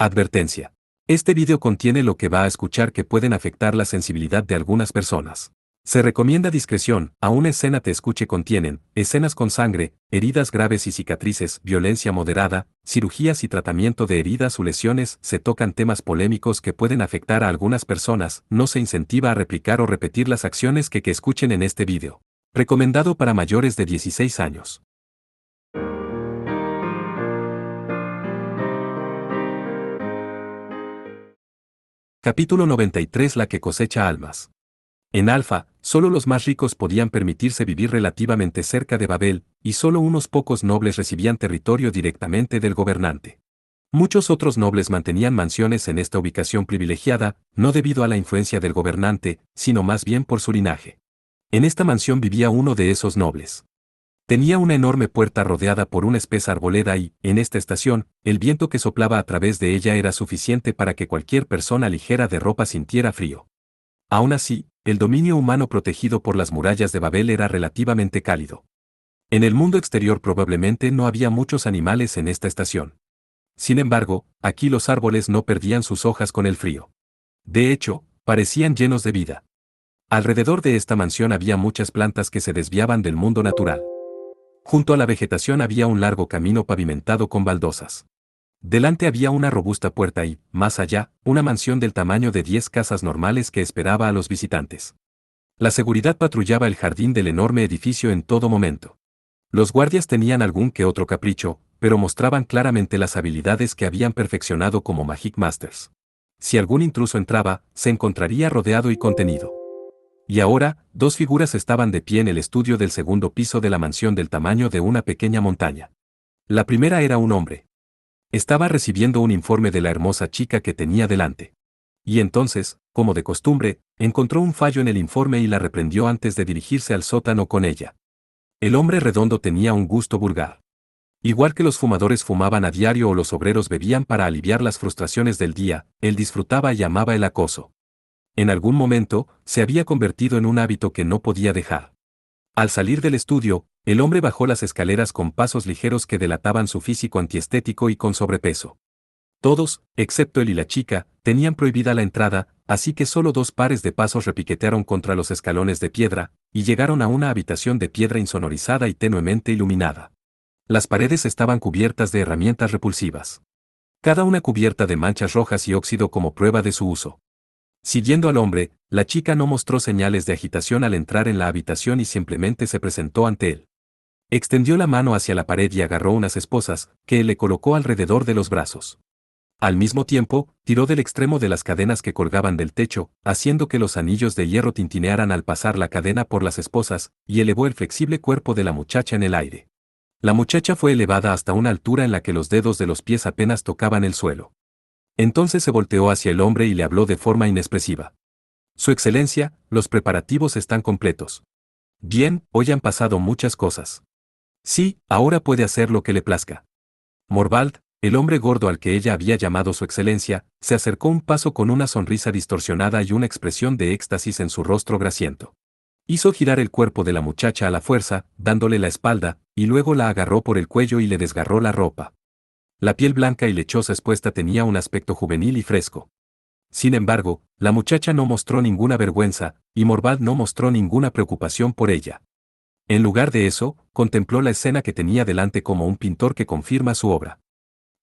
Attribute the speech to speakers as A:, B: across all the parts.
A: Advertencia. Este video contiene lo que va a escuchar que pueden afectar la sensibilidad de algunas personas. Se recomienda discreción, aún escena te escuche contienen, escenas con sangre, heridas graves y cicatrices, violencia moderada, cirugías y tratamiento de heridas o lesiones, se tocan temas polémicos que pueden afectar a algunas personas, no se incentiva a replicar o repetir las acciones que escuchen en este video. Recomendado para mayores de 16 años. Capítulo 93. La que cosecha almas. En Alfa, solo los más ricos podían permitirse vivir relativamente cerca de Babel, y solo unos pocos nobles recibían territorio directamente del gobernante. Muchos otros nobles mantenían mansiones en esta ubicación privilegiada, no debido a la influencia del gobernante, sino más bien por su linaje. En esta mansión vivía uno de esos nobles. Tenía una enorme puerta rodeada por una espesa arboleda y, en esta estación, el viento que soplaba a través de ella era suficiente para que cualquier persona ligera de ropa sintiera frío. Aún así, el dominio humano protegido por las murallas de Babel era relativamente cálido. En el mundo exterior probablemente no había muchos animales en esta estación. Sin embargo, aquí los árboles no perdían sus hojas con el frío. De hecho, parecían llenos de vida. Alrededor de esta mansión había muchas plantas que se desviaban del mundo natural. Junto a la vegetación había un largo camino pavimentado con baldosas. Delante había una robusta puerta y, más allá, una mansión del tamaño de 10 casas normales que esperaba a los visitantes. La seguridad patrullaba el jardín del enorme edificio en todo momento. Los guardias tenían algún que otro capricho, pero mostraban claramente las habilidades que habían perfeccionado como Magic Masters. Si algún intruso entraba, se encontraría rodeado y contenido. Y ahora, dos figuras estaban de pie en el estudio del segundo piso de la mansión del tamaño de una pequeña montaña. La primera era un hombre. Estaba recibiendo un informe de la hermosa chica que tenía delante. Y entonces, como de costumbre, encontró un fallo en el informe y la reprendió antes de dirigirse al sótano con ella. El hombre redondo tenía un gusto vulgar. Igual que los fumadores fumaban a diario o los obreros bebían para aliviar las frustraciones del día, él disfrutaba y amaba el acoso. En algún momento, se había convertido en un hábito que no podía dejar. Al salir del estudio, el hombre bajó las escaleras con pasos ligeros que delataban su físico antiestético y con sobrepeso. Todos, excepto él y la chica, tenían prohibida la entrada, así que solo 2 pares de pasos repiquetearon contra los escalones de piedra, y llegaron a una habitación de piedra insonorizada y tenuemente iluminada. Las paredes estaban cubiertas de herramientas repulsivas. Cada una cubierta de manchas rojas y óxido como prueba de su uso. Siguiendo al hombre, la chica no mostró señales de agitación al entrar en la habitación y simplemente se presentó ante él. Extendió la mano hacia la pared y agarró unas esposas, que él le colocó alrededor de los brazos. Al mismo tiempo, tiró del extremo de las cadenas que colgaban del techo, haciendo que los anillos de hierro tintinearan al pasar la cadena por las esposas, y elevó el flexible cuerpo de la muchacha en el aire. La muchacha fue elevada hasta una altura en la que los dedos de los pies apenas tocaban el suelo. Entonces se volteó hacia el hombre y le habló de forma inexpresiva. Su excelencia, los preparativos están completos. Bien, hoy han pasado muchas cosas. Sí, ahora puede hacer lo que le plazca. Morvald, el hombre gordo al que ella había llamado su excelencia, se acercó un paso con una sonrisa distorsionada y una expresión de éxtasis en su rostro grasiento. Hizo girar el cuerpo de la muchacha a la fuerza, dándole la espalda, y luego la agarró por el cuello y le desgarró la ropa. La piel blanca y lechosa expuesta tenía un aspecto juvenil y fresco. Sin embargo, la muchacha no mostró ninguna vergüenza, y Morvald no mostró ninguna preocupación por ella. En lugar de eso, contempló la escena que tenía delante como un pintor que confirma su obra.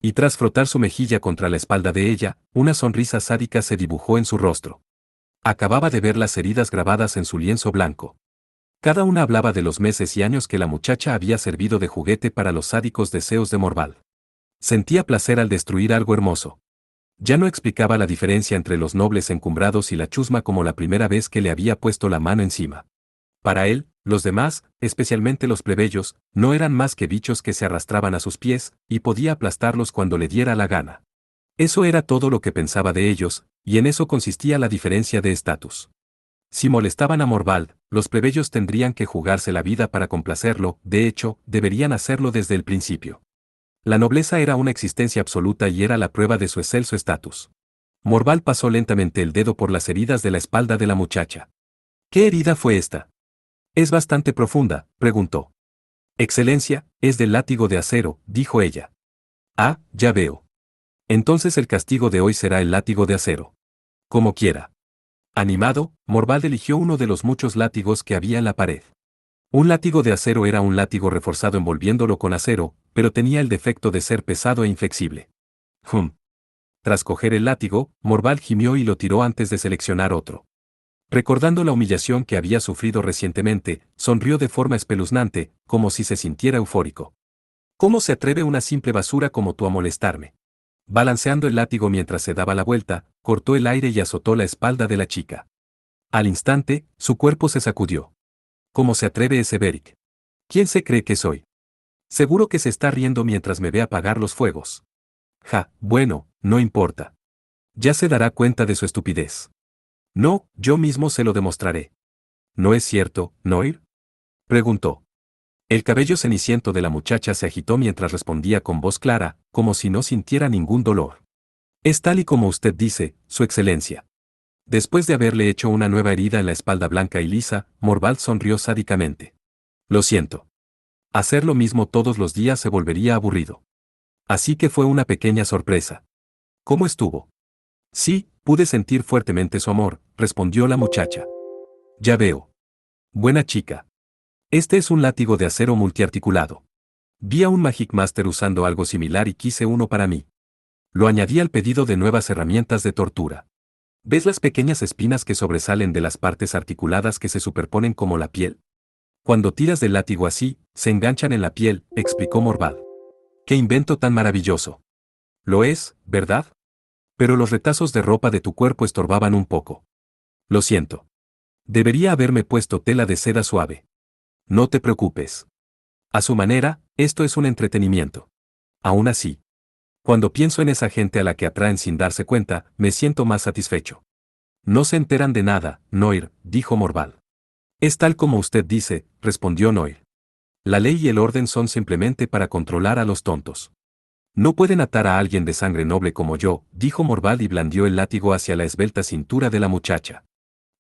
A: Y tras frotar su mejilla contra la espalda de ella, una sonrisa sádica se dibujó en su rostro. Acababa de ver las heridas grabadas en su lienzo blanco. Cada una hablaba de los meses y años que la muchacha había servido de juguete para los sádicos deseos de Morvald. Sentía placer al destruir algo hermoso. Ya no explicaba la diferencia entre los nobles encumbrados y la chusma como la primera vez que le había puesto la mano encima. Para él, los demás, especialmente los plebeyos, no eran más que bichos que se arrastraban a sus pies, y podía aplastarlos cuando le diera la gana. Eso era todo lo que pensaba de ellos, y en eso consistía la diferencia de estatus. Si molestaban a Morvald, los plebeyos tendrían que jugarse la vida para complacerlo, de hecho, deberían hacerlo desde el principio. La nobleza era una existencia absoluta y era la prueba de su excelso estatus. Morvald pasó lentamente el dedo por las heridas de la espalda de la muchacha. ¿Qué herida fue esta? Es bastante profunda, preguntó. Excelencia, es del látigo de acero, dijo ella. Ah, ya veo. Entonces el castigo de hoy será el látigo de acero. Como quiera. Animado, Morval eligió uno de los muchos látigos que había en la pared. Un látigo de acero era un látigo reforzado envolviéndolo con acero, pero tenía el defecto de ser pesado e inflexible. Tras coger el látigo, Morval gimió y lo tiró antes de seleccionar otro. Recordando la humillación que había sufrido recientemente, sonrió de forma espeluznante, como si se sintiera eufórico. ¿Cómo se atreve una simple basura como tú a molestarme? Balanceando el látigo mientras se daba la vuelta, cortó el aire y azotó la espalda de la chica. Al instante, su cuerpo se sacudió. ¿Cómo se atreve ese Beric? ¿Quién se cree que soy? Seguro que se está riendo mientras me ve apagar los fuegos. Bueno, no importa. Ya se dará cuenta de su estupidez. No, yo mismo se lo demostraré. ¿No es cierto, Noir? Preguntó. El cabello ceniciento de la muchacha se agitó mientras respondía con voz clara, como si no sintiera ningún dolor. Es tal y como usted dice, Su Excelencia. Después de haberle hecho una nueva herida en la espalda blanca y lisa, Morval sonrió sádicamente. Lo siento. Hacer lo mismo todos los días se volvería aburrido. Así que fue una pequeña sorpresa. ¿Cómo estuvo? Sí, pude sentir fuertemente su amor, respondió la muchacha. Ya veo. Buena chica. Este es un látigo de acero multiarticulado. Vi a un Magic Master usando algo similar y quise uno para mí. Lo añadí al pedido de nuevas herramientas de tortura. ¿Ves las pequeñas espinas que sobresalen de las partes articuladas que se superponen como la piel? Cuando tiras del látigo así, se enganchan en la piel, explicó Morval. ¡Qué invento tan maravilloso! Lo es, ¿verdad? Pero los retazos de ropa de tu cuerpo estorbaban un poco. Lo siento. Debería haberme puesto tela de seda suave. No te preocupes. A su manera, esto es un entretenimiento. Aún así, cuando pienso en esa gente a la que atraen sin darse cuenta, me siento más satisfecho. No se enteran de nada, Noir, dijo Morval. Es tal como usted dice, respondió Noir. La ley y el orden son simplemente para controlar a los tontos. No pueden atar a alguien de sangre noble como yo, dijo Morval y blandió el látigo hacia la esbelta cintura de la muchacha.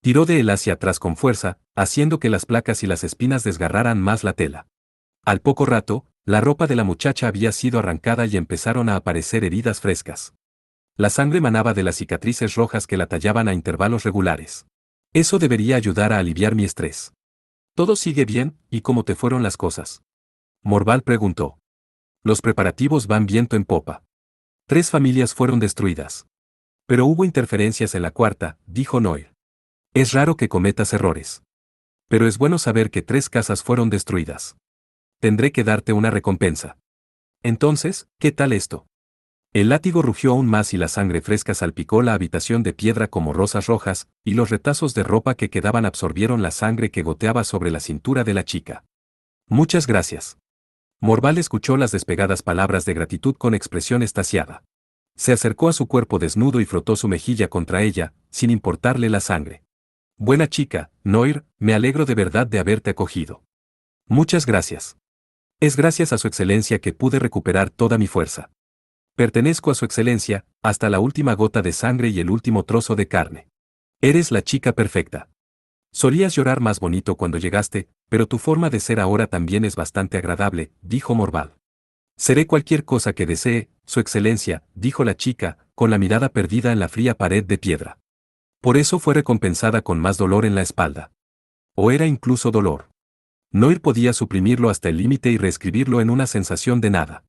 A: Tiró de él hacia atrás con fuerza, haciendo que las placas y las espinas desgarraran más la tela. Al poco rato, la ropa de la muchacha había sido arrancada y empezaron a aparecer heridas frescas. La sangre manaba de las cicatrices rojas que la tallaban a intervalos regulares. Eso debería ayudar a aliviar mi estrés. ¿Todo sigue bien, y cómo te fueron las cosas? Morval preguntó. Los preparativos van viento en popa. 3 familias fueron destruidas. Pero hubo interferencias en la cuarta, dijo Noir. Es raro que cometas errores. Pero es bueno saber que 3 casas fueron destruidas. Tendré que darte una recompensa. Entonces, ¿qué tal esto? El látigo rugió aún más y la sangre fresca salpicó la habitación de piedra como rosas rojas, y los retazos de ropa que quedaban absorbieron la sangre que goteaba sobre la cintura de la chica. Muchas gracias. Morval escuchó las despegadas palabras de gratitud con expresión extasiada. Se acercó a su cuerpo desnudo y frotó su mejilla contra ella, sin importarle la sangre. Buena chica, Noir, me alegro de verdad de haberte acogido. Muchas gracias. Es gracias a su excelencia que pude recuperar toda mi fuerza. Pertenezco a su excelencia, hasta la última gota de sangre y el último trozo de carne. Eres la chica perfecta. Solías llorar más bonito cuando llegaste, pero tu forma de ser ahora también es bastante agradable, dijo Morval. Seré cualquier cosa que desee, su excelencia, dijo la chica, con la mirada perdida en la fría pared de piedra. Por eso fue recompensada con más dolor en la espalda. O era incluso dolor. Noir podía suprimirlo hasta el límite y reescribirlo en una sensación de nada.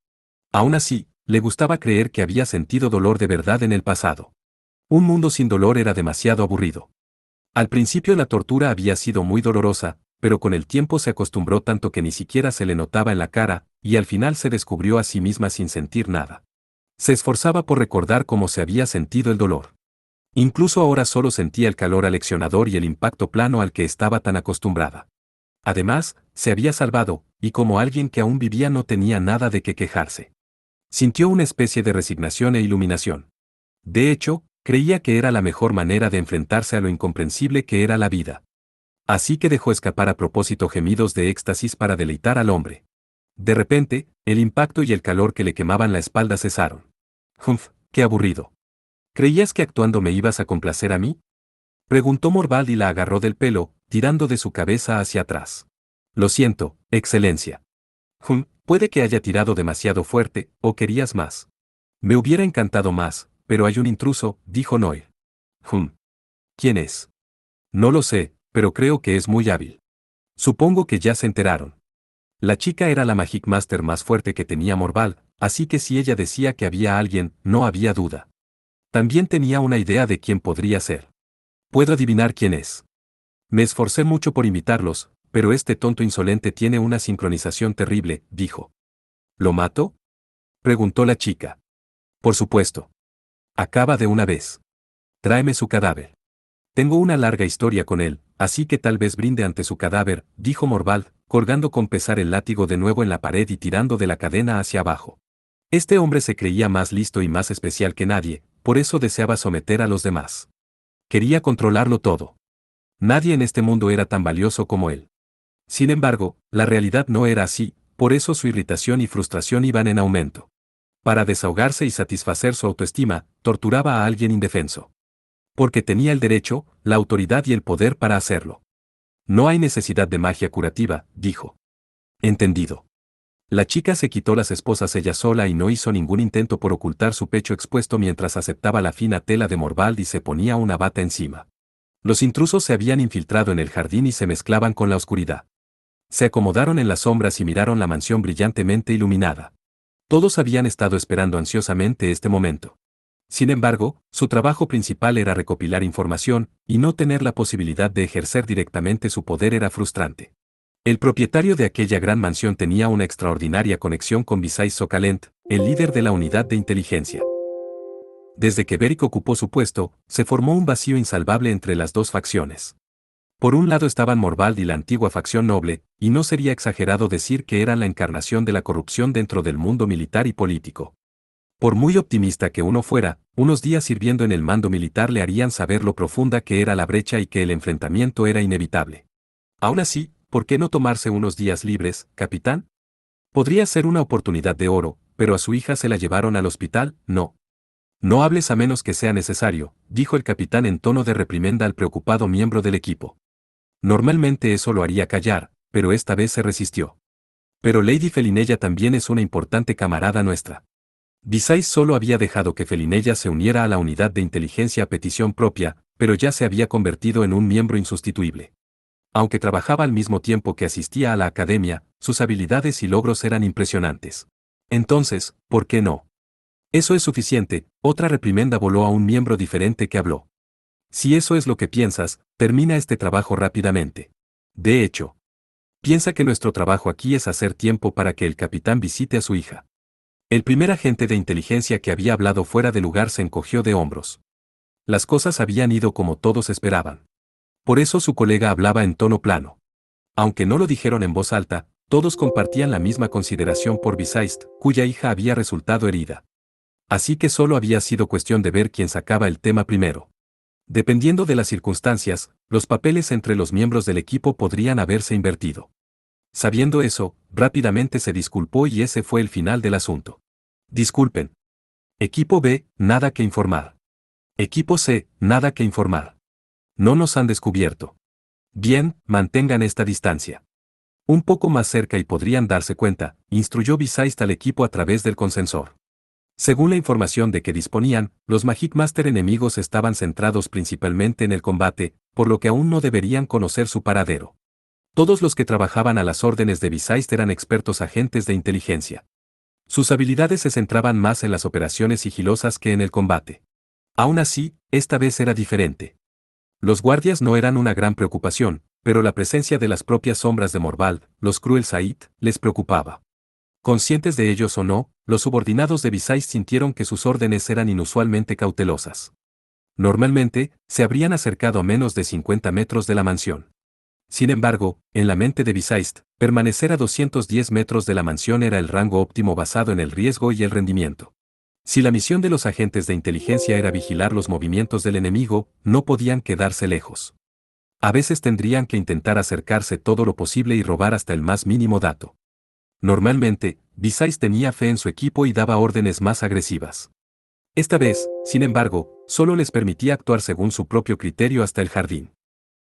A: Aún así, le gustaba creer que había sentido dolor de verdad en el pasado. Un mundo sin dolor era demasiado aburrido. Al principio la tortura había sido muy dolorosa, pero con el tiempo se acostumbró tanto que ni siquiera se le notaba en la cara, y al final se descubrió a sí misma sin sentir nada. Se esforzaba por recordar cómo se había sentido el dolor. Incluso ahora solo sentía el calor aleccionador y el impacto plano al que estaba tan acostumbrada. Además, se había salvado, y como alguien que aún vivía no tenía nada de qué quejarse. Sintió una especie de resignación e iluminación. De hecho, creía que era la mejor manera de enfrentarse a lo incomprensible que era la vida. Así que dejó escapar a propósito gemidos de éxtasis para deleitar al hombre. De repente, el impacto y el calor que le quemaban la espalda cesaron. Qué aburrido. ¿Creías que actuando me ibas a complacer a mí? Preguntó Morval y la agarró del pelo, tirando de su cabeza hacia atrás. Lo siento, excelencia. Puede que haya tirado demasiado fuerte, ¿o querías más? Me hubiera encantado más, pero hay un intruso, dijo Noé. ¿Quién es? No lo sé, pero creo que es muy hábil. Supongo que ya se enteraron. La chica era la Magic Master más fuerte que tenía Morval, así que si ella decía que había alguien, no había duda. También tenía una idea de quién podría ser. Puedo adivinar quién es. Me esforcé mucho por imitarlos, pero este tonto insolente tiene una sincronización terrible, dijo. ¿Lo mato? Preguntó la chica. Por supuesto. Acaba de una vez. Tráeme su cadáver. Tengo una larga historia con él, así que tal vez brinde ante su cadáver, dijo Morval, colgando con pesar el látigo de nuevo en la pared y tirando de la cadena hacia abajo. Este hombre se creía más listo y más especial que nadie, por eso deseaba someter a los demás. Quería controlarlo todo. Nadie en este mundo era tan valioso como él. Sin embargo, la realidad no era así, por eso su irritación y frustración iban en aumento. Para desahogarse y satisfacer su autoestima, torturaba a alguien indefenso. Porque tenía el derecho, la autoridad y el poder para hacerlo. No hay necesidad de magia curativa, dijo. Entendido. La chica se quitó las esposas ella sola y no hizo ningún intento por ocultar su pecho expuesto mientras aceptaba la fina tela de Morval y se ponía una bata encima. Los intrusos se habían infiltrado en el jardín y se mezclaban con la oscuridad. Se acomodaron en las sombras y miraron la mansión brillantemente iluminada. Todos habían estado esperando ansiosamente este momento. Sin embargo, su trabajo principal era recopilar información, y no tener la posibilidad de ejercer directamente su poder era frustrante. El propietario de aquella gran mansión tenía una extraordinaria conexión con Visay Sokalent, el líder de la unidad de inteligencia. Desde que Beric ocupó su puesto, se formó un vacío insalvable entre las dos facciones. Por un lado estaban Morvald y la antigua facción noble, y no sería exagerado decir que eran la encarnación de la corrupción dentro del mundo militar y político. Por muy optimista que uno fuera, unos días sirviendo en el mando militar le harían saber lo profunda que era la brecha y que el enfrentamiento era inevitable. Aún así, ¿por qué no tomarse unos días libres, capitán? Podría ser una oportunidad de oro, pero a su hija se la llevaron al hospital, no. No hables a menos que sea necesario, dijo el capitán en tono de reprimenda al preocupado miembro del equipo. Normalmente eso lo haría callar, pero esta vez se resistió. Pero Lady Felinella también es una importante camarada nuestra. Visay solo había dejado que Felinella se uniera a la unidad de inteligencia a petición propia, pero ya se había convertido en un miembro insustituible. Aunque trabajaba al mismo tiempo que asistía a la academia, sus habilidades y logros eran impresionantes. Entonces, ¿por qué no? Eso es suficiente, otra reprimenda voló a un miembro diferente que habló. Si eso es lo que piensas, termina este trabajo rápidamente. De hecho, piensa que nuestro trabajo aquí es hacer tiempo para que el capitán visite a su hija. El primer agente de inteligencia que había hablado fuera de lugar se encogió de hombros. Las cosas habían ido como todos esperaban. Por eso su colega hablaba en tono plano. Aunque no lo dijeron en voz alta, todos compartían la misma consideración por Visaist, cuya hija había resultado herida. Así que solo había sido cuestión de ver quién sacaba el tema primero. Dependiendo de las circunstancias, los papeles entre los miembros del equipo podrían haberse invertido. Sabiendo eso, rápidamente se disculpó y ese fue el final del asunto. Disculpen. Equipo B, nada que informar. Equipo C, nada que informar. No nos han descubierto. Bien, mantengan esta distancia. Un poco más cerca y podrían darse cuenta, instruyó Visaist al equipo a través del consensor. Según la información de que disponían, los Magic Master enemigos estaban centrados principalmente en el combate, por lo que aún no deberían conocer su paradero. Todos los que trabajaban a las órdenes de Visaist eran expertos agentes de inteligencia. Sus habilidades se centraban más en las operaciones sigilosas que en el combate. Aún así, esta vez era diferente. Los guardias no eran una gran preocupación, pero la presencia de las propias sombras de Morval, los Cruel Said, les preocupaba. Conscientes de ellos o no, los subordinados de Visaist sintieron que sus órdenes eran inusualmente cautelosas. Normalmente, se habrían acercado a menos de 50 metros de la mansión. Sin embargo, en la mente de Visaist, permanecer a 210 metros de la mansión era el rango óptimo basado en el riesgo y el rendimiento. Si la misión de los agentes de inteligencia era vigilar los movimientos del enemigo, no podían quedarse lejos. A veces tendrían que intentar acercarse todo lo posible y robar hasta el más mínimo dato. Normalmente, Visaist tenía fe en su equipo y daba órdenes más agresivas. Esta vez, sin embargo, solo les permitía actuar según su propio criterio hasta el jardín.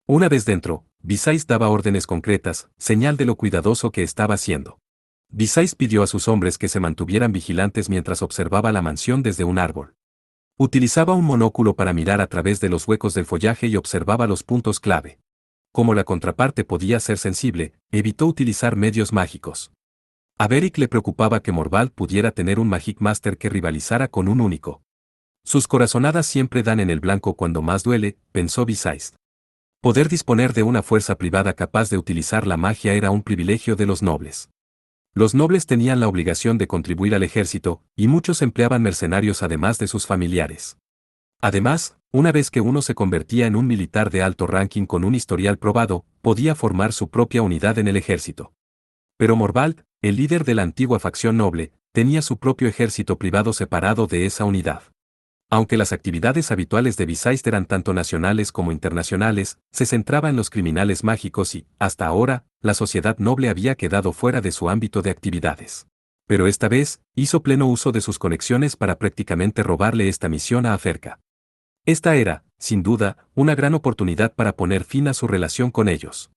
A: Una vez dentro, Visaist daba órdenes concretas, señal de lo cuidadoso que estaba siendo. Visais pidió a sus hombres que se mantuvieran vigilantes mientras observaba la mansión desde un árbol. Utilizaba un monóculo para mirar a través de los huecos del follaje y observaba los puntos clave. Como la contraparte podía ser sensible, evitó utilizar medios mágicos. A Beric le preocupaba que Morvald pudiera tener un Magic Master que rivalizara con un único. Sus corazonadas siempre dan en el blanco cuando más duele, pensó Visais. Poder disponer de una fuerza privada capaz de utilizar la magia era un privilegio de los nobles. Los nobles tenían la obligación de contribuir al ejército, y muchos empleaban mercenarios además de sus familiares. Además, una vez que uno se convertía en un militar de alto ranking con un historial probado, podía formar su propia unidad en el ejército. Pero Morvald, el líder de la antigua facción noble, tenía su propio ejército privado separado de esa unidad. Aunque las actividades habituales de Visais eran tanto nacionales como internacionales, se centraba en los criminales mágicos y, hasta ahora, la sociedad noble había quedado fuera de su ámbito de actividades. Pero esta vez, hizo pleno uso de sus conexiones para prácticamente robarle esta misión a Aferka. Esta era, sin duda, una gran oportunidad para poner fin a su relación con ellos.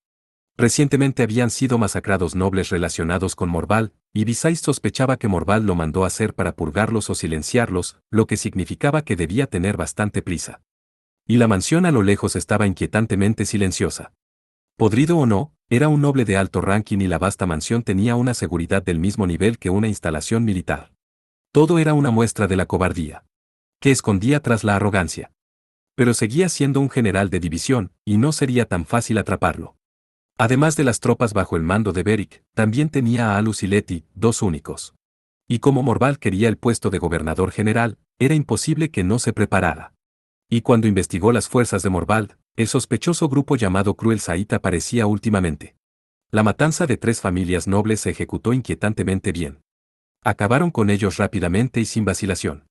A: Recientemente habían sido masacrados nobles relacionados con Morvald, y Visais sospechaba que Morvald lo mandó hacer para purgarlos o silenciarlos, lo que significaba que debía tener bastante prisa. Y la mansión a lo lejos estaba inquietantemente silenciosa. Podrido o no, era un noble de alto ranking y la vasta mansión tenía una seguridad del mismo nivel que una instalación militar. Todo era una muestra de la cobardía que escondía tras la arrogancia. Pero seguía siendo un general de división, y no sería tan fácil atraparlo. Además de las tropas bajo el mando de Beric, también tenía a Alus y Leti, dos únicos. Y como Morvald quería el puesto de gobernador general, era imposible que no se preparara. Y cuando investigó las fuerzas de Morvald, el sospechoso grupo llamado Cruel Sait aparecía últimamente. La matanza de 3 familias nobles se ejecutó inquietantemente bien. Acabaron con ellos rápidamente y sin vacilación.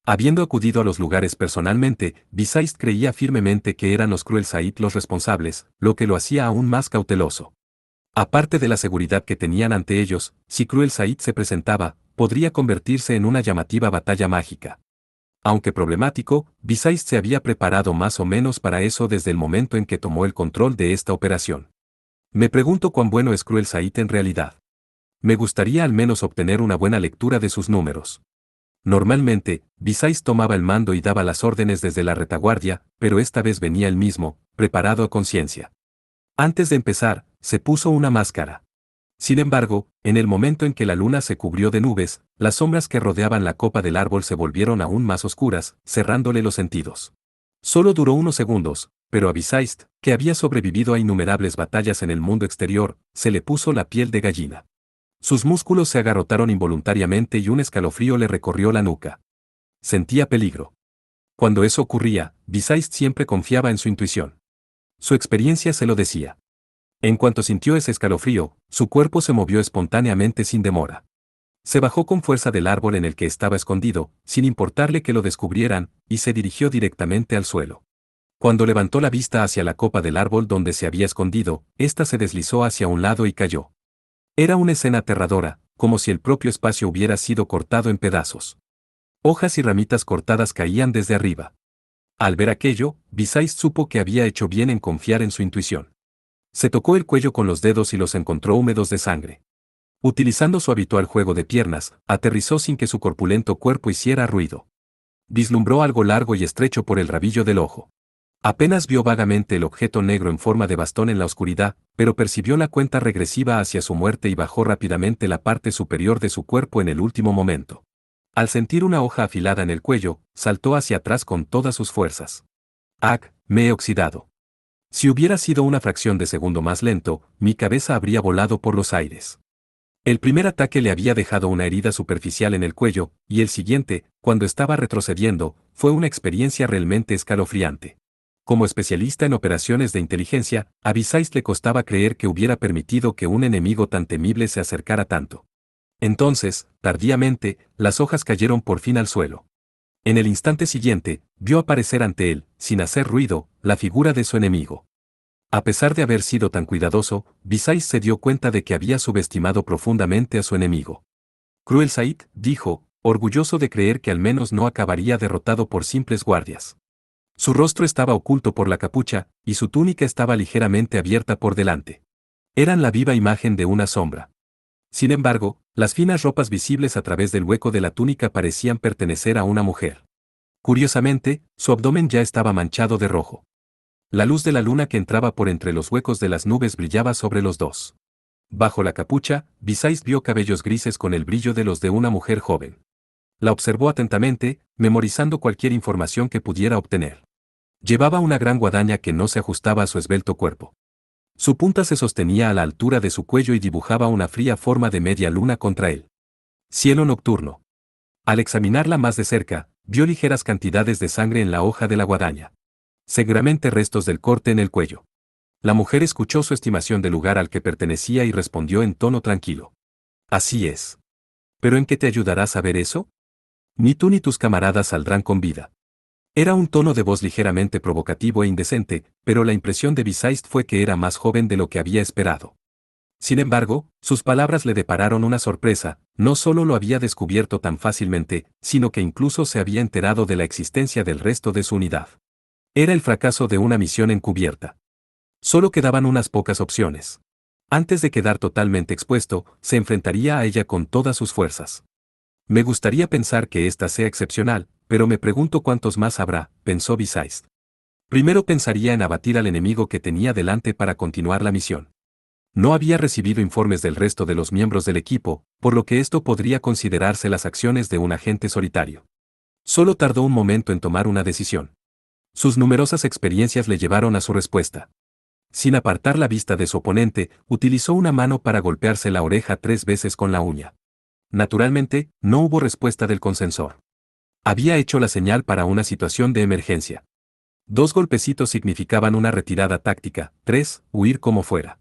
A: Habiendo acudido a los lugares personalmente, Visais creía firmemente que eran los Cruel Sait los responsables, lo que lo hacía aún más cauteloso. Aparte de la seguridad que tenían ante ellos, si Cruel Sait se presentaba, podría convertirse en una llamativa batalla mágica. Aunque problemático, Visais se había preparado más o menos para eso desde el momento en que tomó el control de esta operación. Me pregunto cuán bueno es Cruel Sait en realidad. Me gustaría al menos obtener una buena lectura de sus números. Normalmente, Visais tomaba el mando y daba las órdenes desde la retaguardia, pero esta vez venía él mismo, preparado a conciencia. Antes de empezar, se puso una máscara. Sin embargo, en el momento en que la luna se cubrió de nubes, las sombras que rodeaban la copa del árbol se volvieron aún más oscuras, cerrándole los sentidos. Solo duró unos segundos, pero a Visais, que había sobrevivido a innumerables batallas en el mundo exterior, se le puso la piel de gallina. Sus músculos se agarrotaron involuntariamente y un escalofrío le recorrió la nuca. Sentía peligro. Cuando eso ocurría, Visais siempre confiaba en su intuición. Su experiencia se lo decía. En cuanto sintió ese escalofrío, su cuerpo se movió espontáneamente sin demora. Se bajó con fuerza del árbol en el que estaba escondido, sin importarle que lo descubrieran, y se dirigió directamente al suelo. Cuando levantó la vista hacia la copa del árbol donde se había escondido, ésta se deslizó hacia un lado y cayó. Era una escena aterradora, como si el propio espacio hubiera sido cortado en pedazos. Hojas y ramitas cortadas caían desde arriba. Al ver aquello, Visais supo que había hecho bien en confiar en su intuición. Se tocó el cuello con los dedos y los encontró húmedos de sangre. Utilizando su habitual juego de piernas, aterrizó sin que su corpulento cuerpo hiciera ruido. Vislumbró algo largo y estrecho por el rabillo del ojo. Apenas vio vagamente el objeto negro en forma de bastón en la oscuridad, pero percibió la cuenta regresiva hacia su muerte y bajó rápidamente la parte superior de su cuerpo en el último momento. Al sentir una hoja afilada en el cuello, saltó hacia atrás con todas sus fuerzas. ¡Ah! Me he oxidado. Si hubiera sido una fracción de segundo más lento, mi cabeza habría volado por los aires. El primer ataque le había dejado una herida superficial en el cuello, y el siguiente, cuando estaba retrocediendo, fue una experiencia realmente escalofriante. Como especialista en operaciones de inteligencia, a Visais le costaba creer que hubiera permitido que un enemigo tan temible se acercara tanto. Entonces, tardíamente, las hojas cayeron por fin al suelo. En el instante siguiente, vio aparecer ante él, sin hacer ruido, la figura de su enemigo. A pesar de haber sido tan cuidadoso, Visais se dio cuenta de que había subestimado profundamente a su enemigo. Cruel Sait, dijo, orgulloso de creer que al menos no acabaría derrotado por simples guardias. Su rostro estaba oculto por la capucha, y su túnica estaba ligeramente abierta por delante. Eran la viva imagen de una sombra. Sin embargo, las finas ropas visibles a través del hueco de la túnica parecían pertenecer a una mujer. Curiosamente, su abdomen ya estaba manchado de rojo. La luz de la luna que entraba por entre los huecos de las nubes brillaba sobre los dos. Bajo la capucha, Visais vio cabellos grises con el brillo de los de una mujer joven. La observó atentamente, memorizando cualquier información que pudiera obtener. Llevaba una gran guadaña que no se ajustaba a su esbelto cuerpo. Su punta se sostenía a la altura de su cuello y dibujaba una fría forma de media luna contra él. Cielo nocturno. Al examinarla más de cerca, vio ligeras cantidades de sangre en la hoja de la guadaña. Seguramente restos del corte en el cuello. La mujer escuchó su estimación del lugar al que pertenecía y respondió en tono tranquilo. Así es. ¿Pero en qué te ayudará a saber eso? Ni tú ni tus camaradas saldrán con vida. Era un tono de voz ligeramente provocativo e indecente, pero la impresión de Bisaist fue que era más joven de lo que había esperado. Sin embargo, sus palabras le depararon una sorpresa, no solo lo había descubierto tan fácilmente, sino que incluso se había enterado de la existencia del resto de su unidad. Era el fracaso de una misión encubierta. Solo quedaban unas pocas opciones. Antes de quedar totalmente expuesto, se enfrentaría a ella con todas sus fuerzas. Me gustaría pensar que esta sea excepcional, pero me pregunto cuántos más habrá, pensó Bisaist. Primero pensaría en abatir al enemigo que tenía delante para continuar la misión. No había recibido informes del resto de los miembros del equipo, por lo que esto podría considerarse las acciones de un agente solitario. Solo tardó un momento en tomar una decisión. Sus numerosas experiencias le llevaron a su respuesta. Sin apartar la vista de su oponente, utilizó una mano para golpearse la oreja 3 veces con la uña. Naturalmente, no hubo respuesta del consensor. Había hecho la señal para una situación de emergencia. 2 golpecitos significaban una retirada táctica, 3, huir como fuera.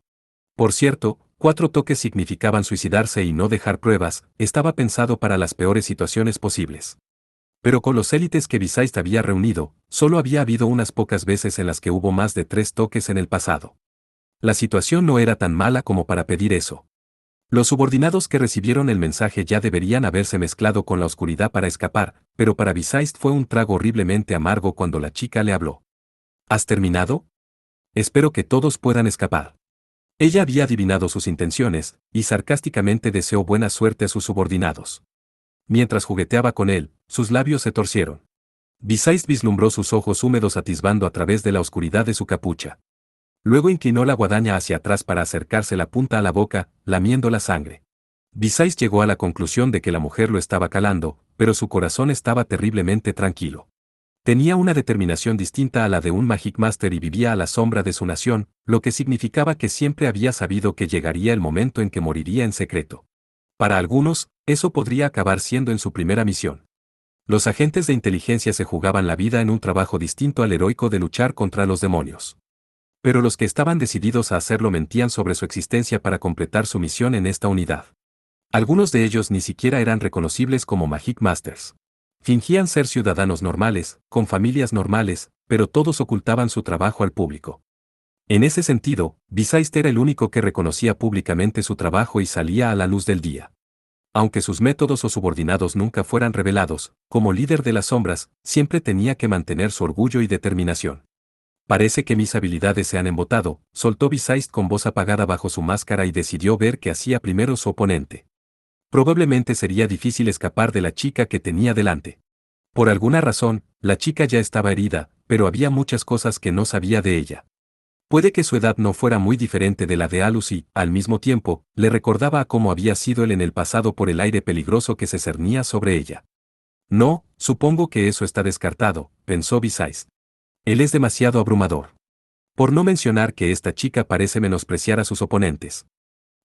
A: Por cierto, 4 toques significaban suicidarse y no dejar pruebas, estaba pensado para las peores situaciones posibles. Pero con los élites que Bisaist había reunido, solo había habido unas pocas veces en las que hubo más de 3 toques en el pasado. La situación no era tan mala como para pedir eso. Los subordinados que recibieron el mensaje ya deberían haberse mezclado con la oscuridad para escapar, pero para Bisaist fue un trago horriblemente amargo cuando la chica le habló. ¿Has terminado? Espero que todos puedan escapar. Ella había adivinado sus intenciones, y sarcásticamente deseó buena suerte a sus subordinados. Mientras jugueteaba con él, sus labios se torcieron. Bisaist vislumbró sus ojos húmedos atisbando a través de la oscuridad de su capucha. Luego inclinó la guadaña hacia atrás para acercarse la punta a la boca, lamiendo la sangre. Bisaist llegó a la conclusión de que la mujer lo estaba calando, pero su corazón estaba terriblemente tranquilo. Tenía una determinación distinta a la de un Magic Master y vivía a la sombra de su nación, lo que significaba que siempre había sabido que llegaría el momento en que moriría en secreto. Para algunos, eso podría acabar siendo en su primera misión. Los agentes de inteligencia se jugaban la vida en un trabajo distinto al heroico de luchar contra los demonios. Pero los que estaban decididos a hacerlo mentían sobre su existencia para completar su misión en esta unidad. Algunos de ellos ni siquiera eran reconocibles como Magic Masters. Fingían ser ciudadanos normales, con familias normales, pero todos ocultaban su trabajo al público. En ese sentido, Bisaist era el único que reconocía públicamente su trabajo y salía a la luz del día. Aunque sus métodos o subordinados nunca fueran revelados, como líder de las sombras, siempre tenía que mantener su orgullo y determinación. Parece que mis habilidades se han embotado, soltó Bisaist con voz apagada bajo su máscara y decidió ver qué hacía primero su oponente. Probablemente sería difícil escapar de la chica que tenía delante. Por alguna razón, la chica ya estaba herida, pero había muchas cosas que no sabía de ella. Puede que su edad no fuera muy diferente de la de Alus y, al mismo tiempo, le recordaba a cómo había sido él en el pasado por el aire peligroso que se cernía sobre ella. No, supongo que eso está descartado, pensó Bisaist. Él es demasiado abrumador. Por no mencionar que esta chica parece menospreciar a sus oponentes.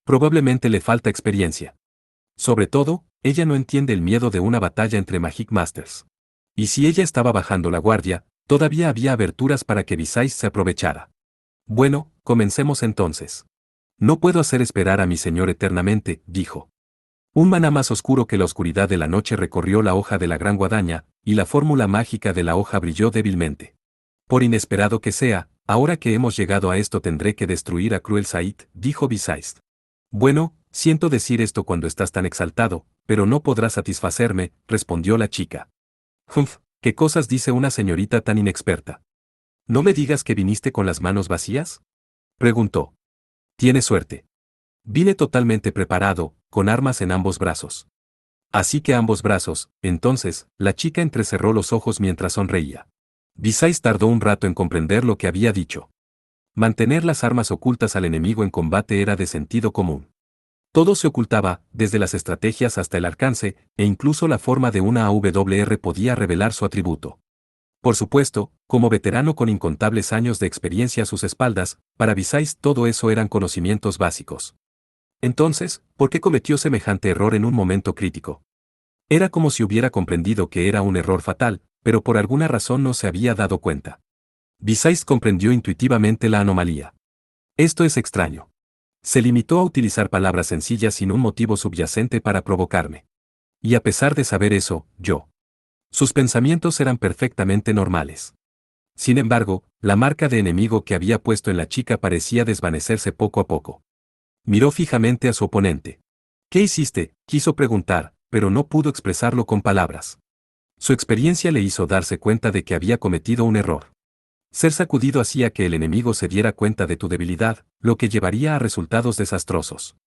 A: Probablemente le falta experiencia. Sobre todo, ella no entiende el miedo de una batalla entre Magic Masters. Y si ella estaba bajando la guardia, todavía había aberturas para que Bisaist se aprovechara. Bueno, comencemos entonces. No puedo hacer esperar a mi señor eternamente, dijo. Un maná más oscuro que la oscuridad de la noche recorrió la hoja de la gran guadaña, y la fórmula mágica de la hoja brilló débilmente. Por inesperado que sea, ahora que hemos llegado a esto tendré que destruir a Cruel Said, dijo Bisaist. Bueno, siento decir esto cuando estás tan exaltado, pero no podrás satisfacerme, respondió la chica. ¿Qué cosas dice una señorita tan inexperta? ¿No me digas que viniste con las manos vacías? Preguntó. Tienes suerte. Vine totalmente preparado, con armas en ambos brazos. Así que ambos brazos, entonces, la chica entrecerró los ojos mientras sonreía. Visais tardó un rato en comprender lo que había dicho. Mantener las armas ocultas al enemigo en combate era de sentido común. Todo se ocultaba, desde las estrategias hasta el alcance, e incluso la forma de una AWR podía revelar su atributo. Por supuesto, como veterano con incontables años de experiencia a sus espaldas, para Visais todo eso eran conocimientos básicos. Entonces, ¿por qué cometió semejante error en un momento crítico? Era como si hubiera comprendido que era un error fatal, pero por alguna razón no se había dado cuenta. Visais comprendió intuitivamente la anomalía. Esto es extraño. Se limitó a utilizar palabras sencillas sin un motivo subyacente para provocarme. Y a pesar de saber eso, yo. Sus pensamientos eran perfectamente normales. Sin embargo, la marca de enemigo que había puesto en la chica parecía desvanecerse poco a poco. Miró fijamente a su oponente. ¿Qué hiciste?, quiso preguntar, pero no pudo expresarlo con palabras. Su experiencia le hizo darse cuenta de que había cometido un error. Ser sacudido hacía que el enemigo se diera cuenta de tu debilidad, lo que llevaría a resultados desastrosos.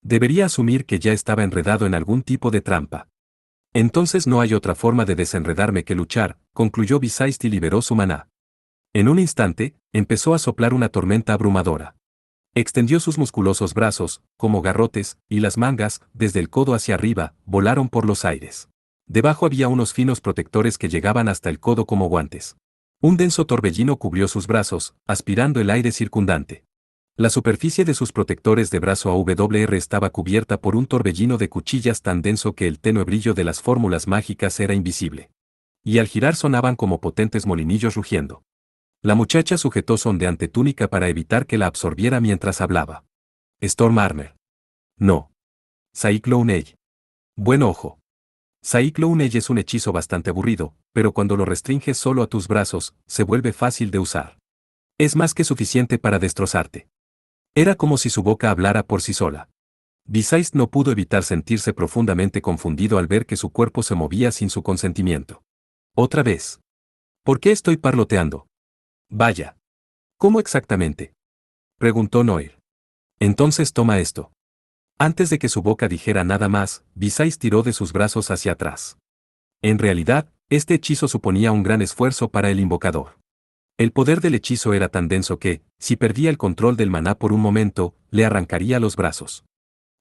A: Debería asumir que ya estaba enredado en algún tipo de trampa. Entonces no hay otra forma de desenredarme que luchar, concluyó Visais y liberó su maná. En un instante, empezó a soplar una tormenta abrumadora. Extendió sus musculosos brazos, como garrotes, y las mangas, desde el codo hacia arriba, volaron por los aires. Debajo había unos finos protectores que llegaban hasta el codo como guantes. Un denso torbellino cubrió sus brazos, aspirando el aire circundante. La superficie de sus protectores de brazo AWR estaba cubierta por un torbellino de cuchillas tan denso que el tenue brillo de las fórmulas mágicas era invisible. Y al girar sonaban como potentes molinillos rugiendo. La muchacha sujetó su ondeante túnica para evitar que la absorbiera mientras hablaba. Storm Armor. No. Cyclone Age. Buen ojo. Cyclone Age es un hechizo bastante aburrido, pero cuando lo restringes solo a tus brazos, se vuelve fácil de usar. Es más que suficiente para destrozarte. Era como si su boca hablara por sí sola. Visais no pudo evitar sentirse profundamente confundido al ver que su cuerpo se movía sin su consentimiento. Otra vez. ¿Por qué estoy parloteando? Vaya. ¿Cómo exactamente?, preguntó Noir. Entonces toma esto. Antes de que su boca dijera nada más, Visais tiró de sus brazos hacia atrás. En realidad, este hechizo suponía un gran esfuerzo para el invocador. El poder del hechizo era tan denso que, si perdía el control del maná por un momento, le arrancaría los brazos.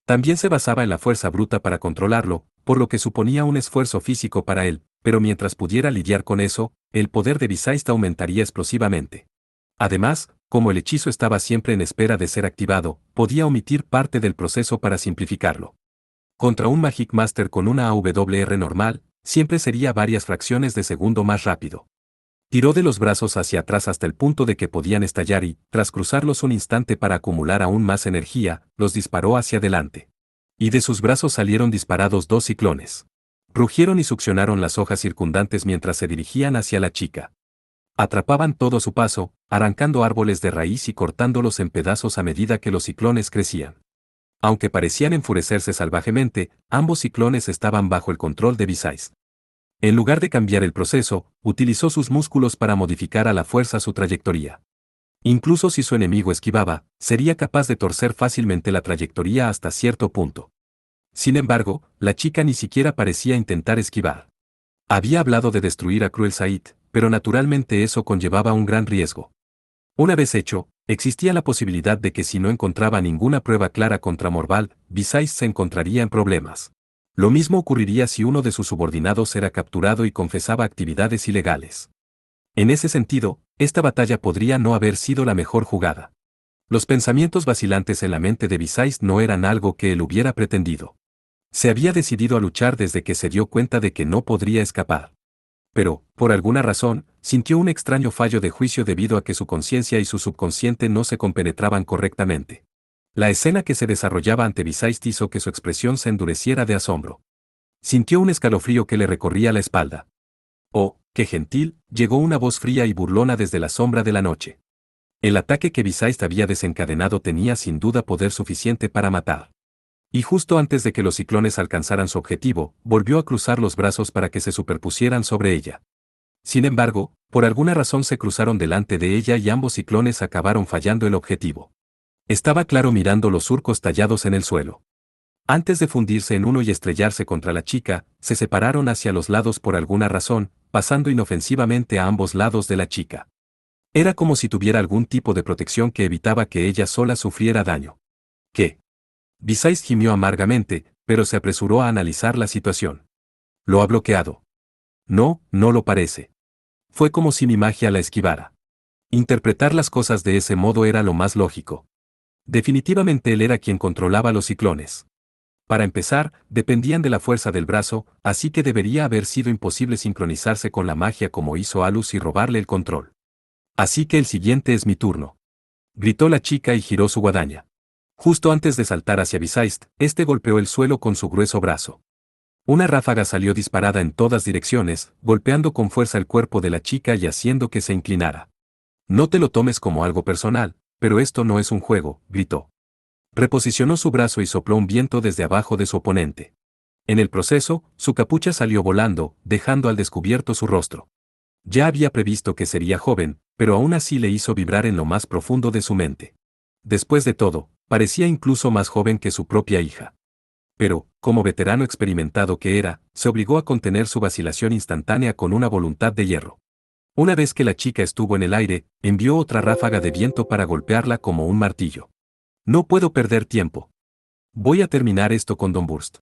A: También se basaba en la fuerza bruta para controlarlo, por lo que suponía un esfuerzo físico para él, pero mientras pudiera lidiar con eso, el poder de Visais aumentaría explosivamente. Además, como el hechizo estaba siempre en espera de ser activado, podía omitir parte del proceso para simplificarlo. Contra un Magic Master con una AWR normal, siempre sería varias fracciones de segundo más rápido. Tiró de los brazos hacia atrás hasta el punto de que podían estallar y, tras cruzarlos un instante para acumular aún más energía, los disparó hacia adelante. Y de sus brazos salieron disparados dos ciclones. Rugieron y succionaron las hojas circundantes mientras se dirigían hacia la chica. Atrapaban todo a su paso, arrancando árboles de raíz y cortándolos en pedazos a medida que los ciclones crecían. Aunque parecían enfurecerse salvajemente, ambos ciclones estaban bajo el control de Visais. En lugar de cambiar el proceso, utilizó sus músculos para modificar a la fuerza su trayectoria. Incluso si su enemigo esquivaba, sería capaz de torcer fácilmente la trayectoria hasta cierto punto. Sin embargo, la chica ni siquiera parecía intentar esquivar. Había hablado de destruir a Cruel Said, pero naturalmente eso conllevaba un gran riesgo. Una vez hecho, existía la posibilidad de que si no encontraba ninguna prueba clara contra Morval, Visais se encontraría en problemas. Lo mismo ocurriría si uno de sus subordinados era capturado y confesaba actividades ilegales. En ese sentido, esta batalla podría no haber sido la mejor jugada. Los pensamientos vacilantes en la mente de Visais no eran algo que él hubiera pretendido. Se había decidido a luchar desde que se dio cuenta de que no podría escapar. Pero, por alguna razón, sintió un extraño fallo de juicio debido a que su conciencia y su subconsciente no se compenetraban correctamente. La escena que se desarrollaba ante Visais hizo que su expresión se endureciera de asombro. Sintió un escalofrío que le recorría la espalda. Oh, qué gentil, llegó una voz fría y burlona desde la sombra de la noche. El ataque que Visais había desencadenado tenía sin duda poder suficiente para matar. Y justo antes de que los ciclones alcanzaran su objetivo, volvió a cruzar los brazos para que se superpusieran sobre ella. Sin embargo, por alguna razón se cruzaron delante de ella y ambos ciclones acabaron fallando el objetivo. Estaba claro mirando los surcos tallados en el suelo. Antes de fundirse en uno y estrellarse contra la chica, se separaron hacia los lados por alguna razón, pasando inofensivamente a ambos lados de la chica. Era como si tuviera algún tipo de protección que evitaba que ella sola sufriera daño. ¿Qué? Visais gimió amargamente, pero se apresuró a analizar la situación. ¿Lo ha bloqueado? No, no lo parece. Fue como si mi magia la esquivara. Interpretar las cosas de ese modo era lo más lógico. Definitivamente él era quien controlaba los ciclones. Para empezar, dependían de la fuerza del brazo, así que debería haber sido imposible sincronizarse con la magia como hizo Alus y robarle el control. Así que el siguiente es mi turno. Gritó la chica y giró su guadaña. Justo antes de saltar hacia Visaist, este golpeó el suelo con su grueso brazo. Una ráfaga salió disparada en todas direcciones, golpeando con fuerza el cuerpo de la chica y haciendo que se inclinara. No te lo tomes como algo personal, pero esto no es un juego, gritó. Reposicionó su brazo y sopló un viento desde abajo de su oponente. En el proceso, su capucha salió volando, dejando al descubierto su rostro. Ya había previsto que sería joven, pero aún así le hizo vibrar en lo más profundo de su mente. Después de todo, parecía incluso más joven que su propia hija. Pero, como veterano experimentado que era, se obligó a contener su vacilación instantánea con una voluntad de hierro. Una vez que la chica estuvo en el aire, envió otra ráfaga de viento para golpearla como un martillo. No puedo perder tiempo. Voy a terminar esto con Don Burst.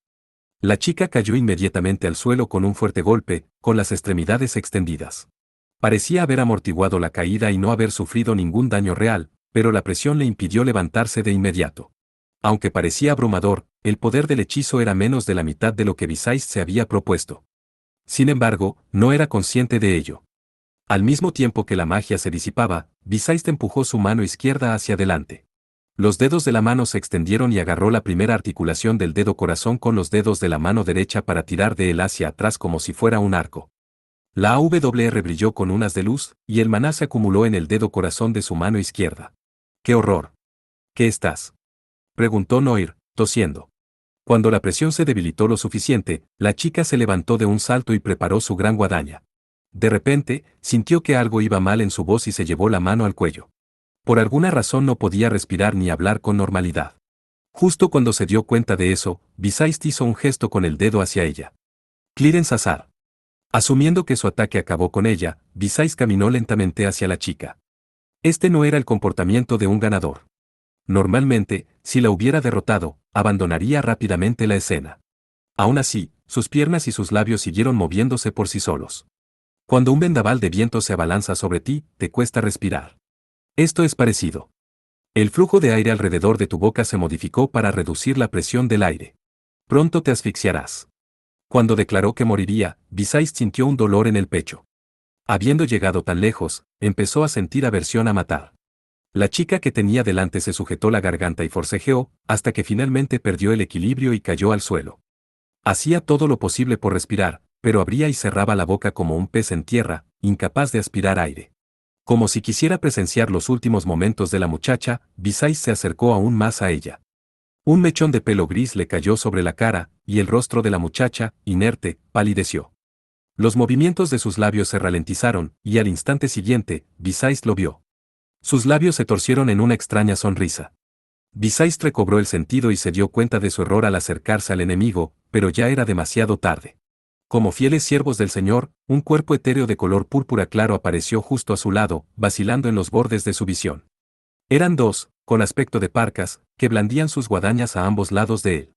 A: La chica cayó inmediatamente al suelo con un fuerte golpe, con las extremidades extendidas. Parecía haber amortiguado la caída y no haber sufrido ningún daño real, pero la presión le impidió levantarse de inmediato. Aunque parecía abrumador, el poder del hechizo era menos de la mitad de lo que Visais se había propuesto. Sin embargo, no era consciente de ello. Al mismo tiempo que la magia se disipaba, Visais empujó su mano izquierda hacia adelante. Los dedos de la mano se extendieron y agarró la primera articulación del dedo corazón con los dedos de la mano derecha para tirar de él hacia atrás como si fuera un arco. La AWR brilló con un haz de luz, y el maná se acumuló en el dedo corazón de su mano izquierda. ¡Qué horror! ¿Qué estás? Preguntó Noir, tosiendo. Cuando la presión se debilitó lo suficiente, la chica se levantó de un salto y preparó su gran guadaña. De repente, sintió que algo iba mal en su voz y se llevó la mano al cuello. Por alguna razón no podía respirar ni hablar con normalidad. Justo cuando se dio cuenta de eso, Visais hizo un gesto con el dedo hacia ella. Clarence Azar. Asumiendo que su ataque acabó con ella, Visais caminó lentamente hacia la chica. Este no era el comportamiento de un ganador. Normalmente, si la hubiera derrotado, abandonaría rápidamente la escena. Aún así, sus piernas y sus labios siguieron moviéndose por sí solos. Cuando un vendaval de viento se abalanza sobre ti, te cuesta respirar. Esto es parecido. El flujo de aire alrededor de tu boca se modificó para reducir la presión del aire. Pronto te asfixiarás. Cuando declaró que moriría, Visais sintió un dolor en el pecho. Habiendo llegado tan lejos, empezó a sentir aversión a matar. La chica que tenía delante se sujetó la garganta y forcejeó, hasta que finalmente perdió el equilibrio y cayó al suelo. Hacía todo lo posible por respirar, pero abría y cerraba la boca como un pez en tierra, incapaz de aspirar aire. Como si quisiera presenciar los últimos momentos de la muchacha, Visais se acercó aún más a ella. Un mechón de pelo gris le cayó sobre la cara, y el rostro de la muchacha, inerte, palideció. Los movimientos de sus labios se ralentizaron, y al instante siguiente, Visais lo vio. Sus labios se torcieron en una extraña sonrisa. Visais recobró el sentido y se dio cuenta de su error al acercarse al enemigo, pero ya era demasiado tarde. Como fieles siervos del Señor, un cuerpo etéreo de color púrpura claro apareció justo a su lado, vacilando en los bordes de su visión. Eran dos, con aspecto de parcas, que blandían sus guadañas a ambos lados de él.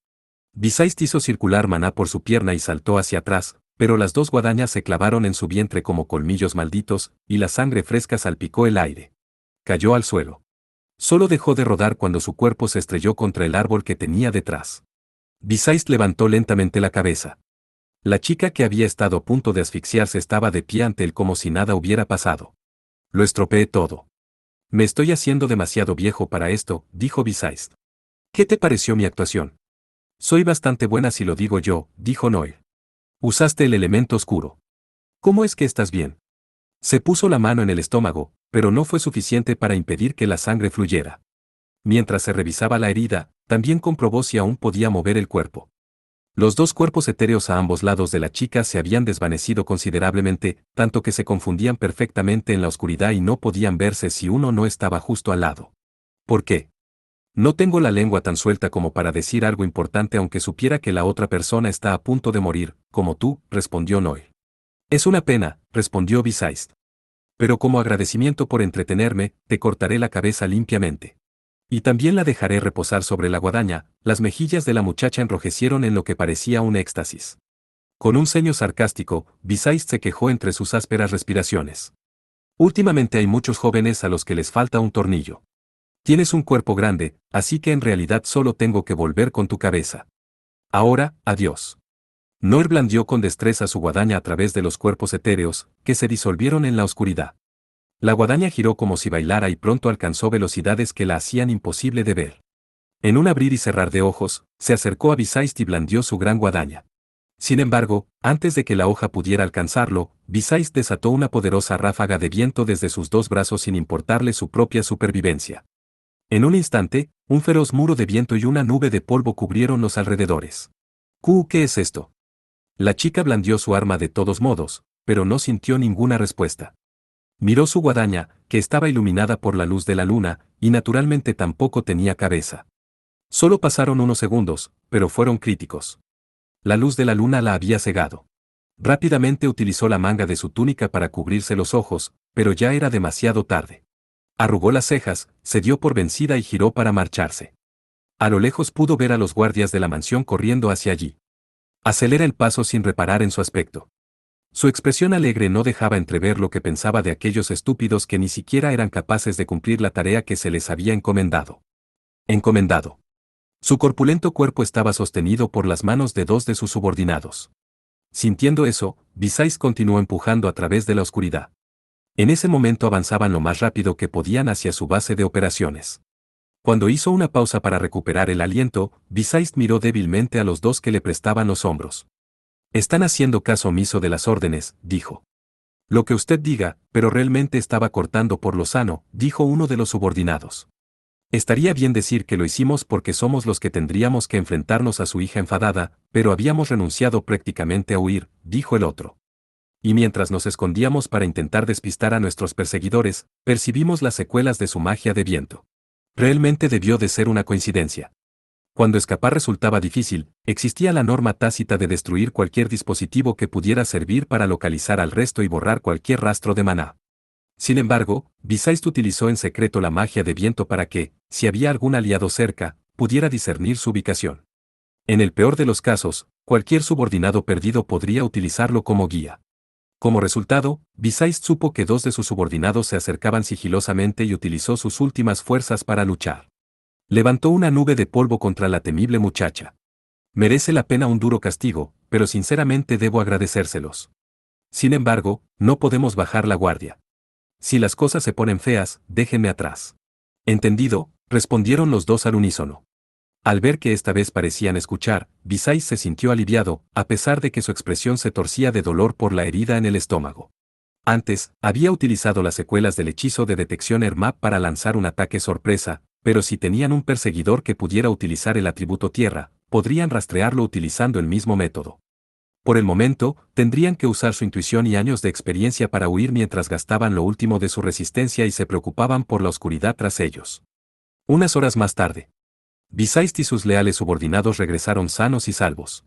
A: Visais hizo circular maná por su pierna y saltó hacia atrás, pero las dos guadañas se clavaron en su vientre como colmillos malditos, y la sangre fresca salpicó el aire. Cayó al suelo. Solo dejó de rodar cuando su cuerpo se estrelló contra el árbol que tenía detrás. Visais levantó lentamente la cabeza. La chica que había estado a punto de asfixiarse estaba de pie ante él como si nada hubiera pasado. Lo estropeé todo. Me estoy haciendo demasiado viejo para esto, dijo Visais. ¿Qué te pareció mi actuación? Soy bastante buena si lo digo yo, dijo Noir. Usaste el elemento oscuro. ¿Cómo es que estás bien? Se puso la mano en el estómago, pero no fue suficiente para impedir que la sangre fluyera. Mientras se revisaba la herida, también comprobó si aún podía mover el cuerpo. Los dos cuerpos etéreos a ambos lados de la chica se habían desvanecido considerablemente, tanto que se confundían perfectamente en la oscuridad y no podían verse si uno no estaba justo al lado. ¿Por qué? No tengo la lengua tan suelta como para decir algo importante aunque supiera que la otra persona está a punto de morir, como tú, respondió Noel. Es una pena, respondió Bisaist. Pero como agradecimiento por entretenerme, te cortaré la cabeza limpiamente. Y también la dejaré reposar sobre la guadaña. Las mejillas de la muchacha enrojecieron en lo que parecía un éxtasis. Con un ceño sarcástico, Bisaist se quejó entre sus ásperas respiraciones. Últimamente hay muchos jóvenes a los que les falta un tornillo. Tienes un cuerpo grande, así que en realidad solo tengo que volver con tu cabeza. Ahora, adiós. Noel blandió con destreza su guadaña a través de los cuerpos etéreos, que se disolvieron en la oscuridad. La guadaña giró como si bailara y pronto alcanzó velocidades que la hacían imposible de ver. En un abrir y cerrar de ojos, se acercó a Bisaist y blandió su gran guadaña. Sin embargo, antes de que la hoja pudiera alcanzarlo, Bisaist desató una poderosa ráfaga de viento desde sus dos brazos sin importarle su propia supervivencia. En un instante, un feroz muro de viento y una nube de polvo cubrieron los alrededores. ¿Qué es esto? La chica blandió su arma de todos modos, pero no sintió ninguna respuesta. Miró su guadaña, que estaba iluminada por la luz de la luna, y naturalmente tampoco tenía cabeza. Solo pasaron unos segundos, pero fueron críticos. La luz de la luna la había cegado. Rápidamente utilizó la manga de su túnica para cubrirse los ojos, pero ya era demasiado tarde. Arrugó las cejas, se dio por vencida y giró para marcharse. A lo lejos pudo ver a los guardias de la mansión corriendo hacia allí. Acelera el paso sin reparar en su aspecto. Su expresión alegre no dejaba entrever lo que pensaba de aquellos estúpidos que ni siquiera eran capaces de cumplir la tarea que se les había encomendado. Encomendado. Su corpulento cuerpo estaba sostenido por las manos de dos de sus subordinados. Sintiendo eso, Bisaist continuó empujando a través de la oscuridad. En ese momento avanzaban lo más rápido que podían hacia su base de operaciones. Cuando hizo una pausa para recuperar el aliento, Bisaist miró débilmente a los dos que le prestaban los hombros. Están haciendo caso omiso de las órdenes, dijo. Lo que usted diga, pero realmente estaba cortando por lo sano, dijo uno de los subordinados. Estaría bien decir que lo hicimos porque somos los que tendríamos que enfrentarnos a su hija enfadada, pero habíamos renunciado prácticamente a huir, dijo el otro. Y mientras nos escondíamos para intentar despistar a nuestros perseguidores, percibimos las secuelas de su magia de viento. Realmente debió de ser una coincidencia. Cuando escapar resultaba difícil, existía la norma tácita de destruir cualquier dispositivo que pudiera servir para localizar al resto y borrar cualquier rastro de maná. Sin embargo, Bisaist utilizó en secreto la magia de viento para que, si había algún aliado cerca, pudiera discernir su ubicación. En el peor de los casos, cualquier subordinado perdido podría utilizarlo como guía. Como resultado, Bisaist supo que dos de sus subordinados se acercaban sigilosamente y utilizó sus últimas fuerzas para luchar. Levantó una nube de polvo contra la temible muchacha. Merece la pena un duro castigo, pero sinceramente debo agradecérselos. Sin embargo, no podemos bajar la guardia. Si las cosas se ponen feas, déjenme atrás. Entendido, respondieron los dos al unísono. Al ver que esta vez parecían escuchar, Bisaist se sintió aliviado, a pesar de que su expresión se torcía de dolor por la herida en el estómago. Antes, había utilizado las secuelas del hechizo de detección Hermap para lanzar un ataque sorpresa, pero si tenían un perseguidor que pudiera utilizar el atributo tierra, podrían rastrearlo utilizando el mismo método. Por el momento, tendrían que usar su intuición y años de experiencia para huir mientras gastaban lo último de su resistencia y se preocupaban por la oscuridad tras ellos. Unas horas más tarde, Bisaist y sus leales subordinados regresaron sanos y salvos.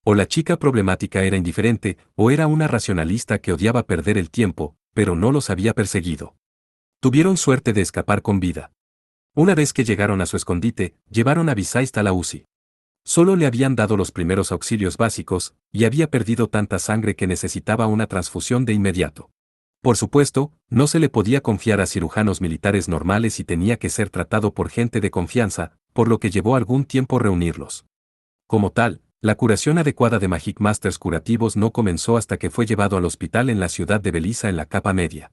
A: O la chica problemática era indiferente, o era una racionalista que odiaba perder el tiempo, pero no los había perseguido. Tuvieron suerte de escapar con vida. Una vez que llegaron a su escondite, llevaron a Bisaist a la UCI. Solo le habían dado los primeros auxilios básicos, y había perdido tanta sangre que necesitaba una transfusión de inmediato. Por supuesto, no se le podía confiar a cirujanos militares normales y tenía que ser tratado por gente de confianza, por lo que llevó algún tiempo reunirlos. Como tal, la curación adecuada de Magic Masters curativos no comenzó hasta que fue llevado al hospital en la ciudad de Belisa en la capa media.